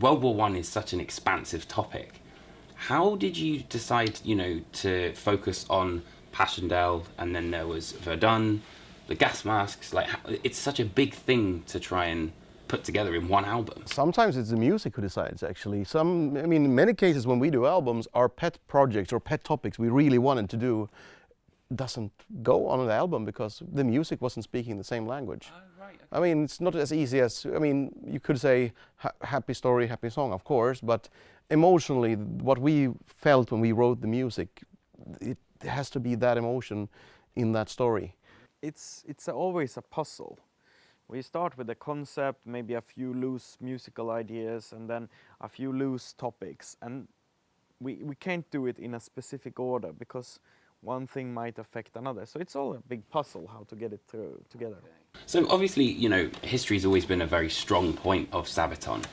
World War One is such an expansive topic. How did you decide, to focus on Passchendaele, and then there was Verdun, the gas masks? Like, it's such a big thing to try and put together in one album. Sometimes it's the music who decides, actually. In many cases when we do albums, our pet projects or pet topics we really wanted to do doesn't go on an album because the music wasn't speaking the same language. Oh, right. Okay. It's not as easy as, you could say happy story, happy song, of course, but emotionally, what we felt when we wrote the music, it has to be that emotion in that story. It's always a puzzle. We start with a concept, maybe a few loose musical ideas, and then a few loose topics. And we can't do it in a specific order because one thing might affect another. So it's all a big puzzle how to get it through together. So obviously, history's always been a very strong point of Sabaton.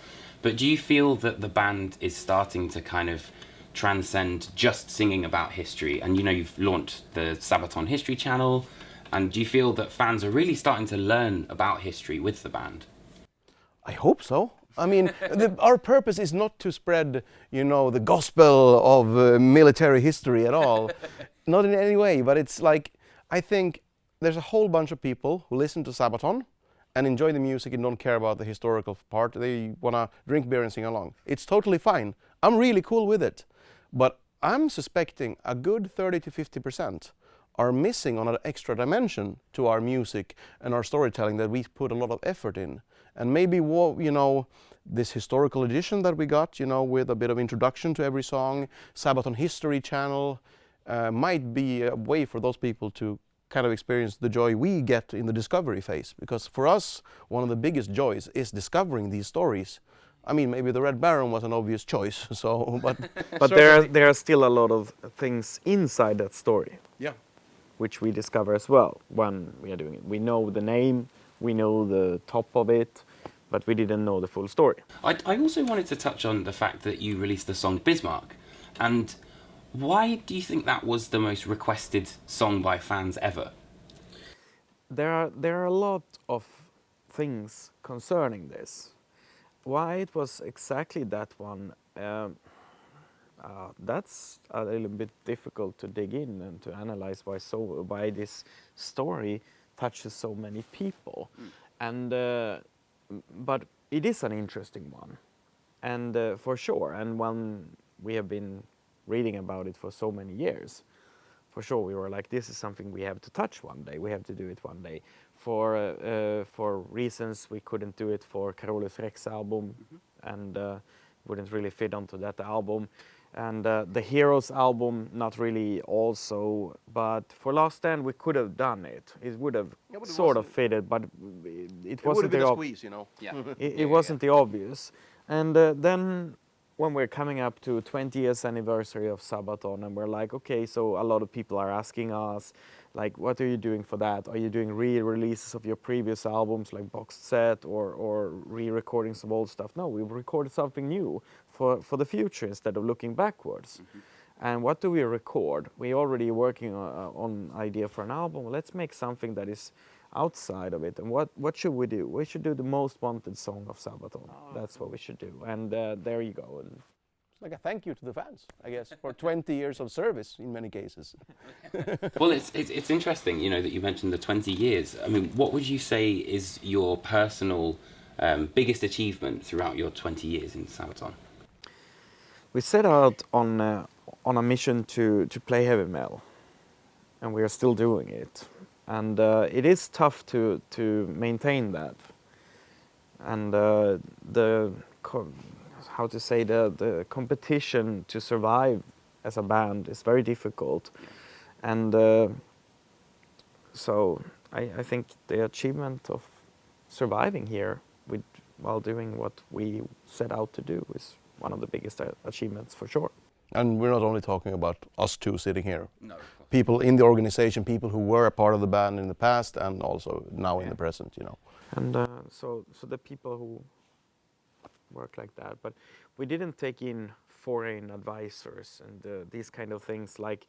But do you feel that the band is starting to kind of transcend just singing about history? And you've launched the Sabaton History channel. And do you feel that fans are really starting to learn about history with the band? I hope so. Our purpose is not to spread, the gospel of military history at all. Not in any way, but it's like, I think there's a whole bunch of people who listen to Sabaton and enjoy the music and don't care about the historical part. They want to drink beer and sing along. It's totally fine. I'm really cool with it. But I'm suspecting a good 30 to 50% are missing on an extra dimension to our music and our storytelling that we put a lot of effort in. And maybe, this historical edition that we got, with a bit of introduction to every song, Sabaton History channel, might be a way for those people to kind of experience the joy we get in the discovery phase. Because for us, one of the biggest joys is discovering these stories. Maybe the Red Baron was an obvious choice, but there are still a lot of things inside that story. Yeah. Which we discover as well when we are doing it. We know the name, we know the top of it, but we didn't know the full story. I also wanted to touch on the fact that you released the song Bismarck. And why do you think that was the most requested song by fans ever? There are a lot of things concerning this. Why it was exactly that one, that's a little bit difficult to dig in and to analyze why this story touches so many people. But it is an interesting one, and for sure, and one we have been reading about it for so many years. For sure, we were like, this is something we have to touch one day. We have to do it one day. For reasons we couldn't do it for Carolus Rex album, and wouldn't really fit onto that album. And the Heroes album, not really also, but for Last Stand we could have done it. It would have sort of fitted, but it wasn't the squeeze, Yeah. It wasn't the obvious. And then when we're coming up to 20 years anniversary of Sabaton, and we're like, okay, so a lot of people are asking us, like, what are you doing for that? Are you doing re-releases of your previous albums, like boxed set, or re-recordings of old stuff? No, we've recorded something new for the future instead of looking backwards. And what do we record? We're already working on idea for an album. Let's make something that is outside of it. And what should we do? We should do the most wanted song of Sabaton. That's what we should do. And there you go. And it's like a thank you to the fans, I guess, for 20 years of service in many cases. Well, it's interesting, that you mentioned the 20 years. What would you say is your personal biggest achievement throughout your 20 years in Sabaton? We set out on a mission to play heavy metal, and we are still doing it. And it is tough to maintain that. And the competition to survive as a band is very difficult. And so I think the achievement of surviving here while doing what we set out to do is one of the biggest achievements for sure. And we're not only talking about us two sitting here. No. People in the organization, people who were a part of the band in the past and also now in the present, And so the people who work like that, but we didn't take in foreign advisors and these kind of things like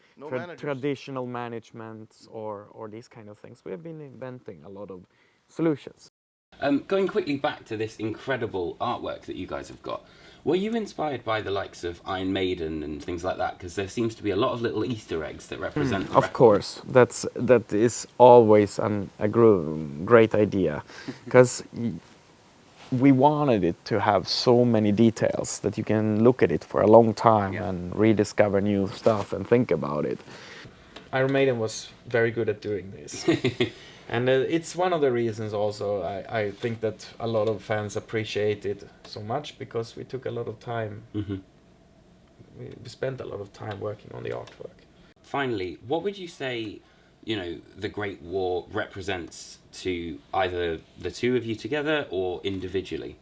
traditional management or these kind of things. We have been inventing a lot of solutions. Going quickly back to this incredible artwork that you guys have got, were you inspired by the likes of Iron Maiden and things like that? Because there seems to be a lot of little Easter eggs that represent. Of course, that is always a great idea, because we wanted it to have so many details that you can look at it for a long time and rediscover new stuff and think about it. Iron Maiden was very good at doing this. And it's one of the reasons also I think that a lot of fans appreciate it so much, because we took a lot of time. We spent a lot of time working on the artwork. Finally, what would you say, the Great War represents to either the two of you together or individually?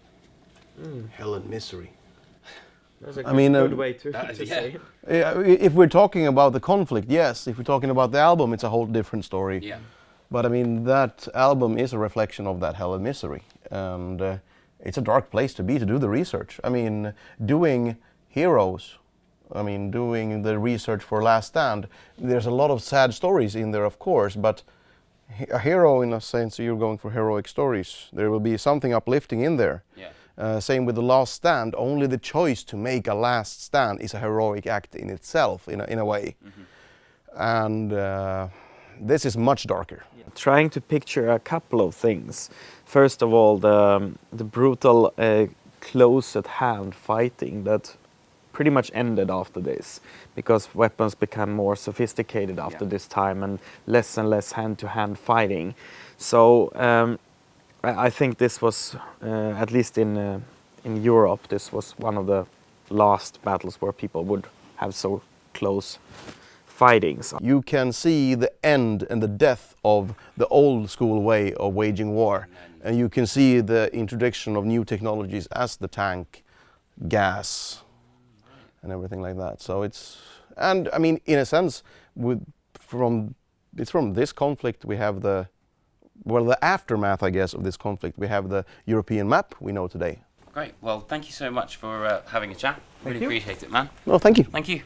Hell and misery. That's a good way to say it. If we're talking about the conflict, yes. If we're talking about the album, it's a whole different story. Yeah. But I mean, that album is a reflection of that hell and misery. And it's a dark place to be to do the research. I mean, doing Heroes, doing the research for Last Stand, there's a lot of sad stories in there, of course, but a hero, in a sense, you're going for heroic stories. There will be something uplifting in there. Yeah. Same with the Last Stand. Only the choice to make a last stand is a heroic act in itself, in a way. And this is much darker. Trying to picture a couple of things. First of all, the brutal, close at hand fighting that pretty much ended after this, because weapons become more sophisticated after this time and less hand-to-hand fighting. So I think this was, at least in Europe, this was one of the last battles where people would have so close fightings. You can see the end and the death of the old school way of waging war, and you can see the introduction of new technologies as the tank, gas, and everything like that. So in a sense, from this conflict we have the aftermath, I guess, of this conflict. We have the European map we know today. Great. Well, thank you so much for having a chat. Really appreciate it, man. No, thank you. Thank you.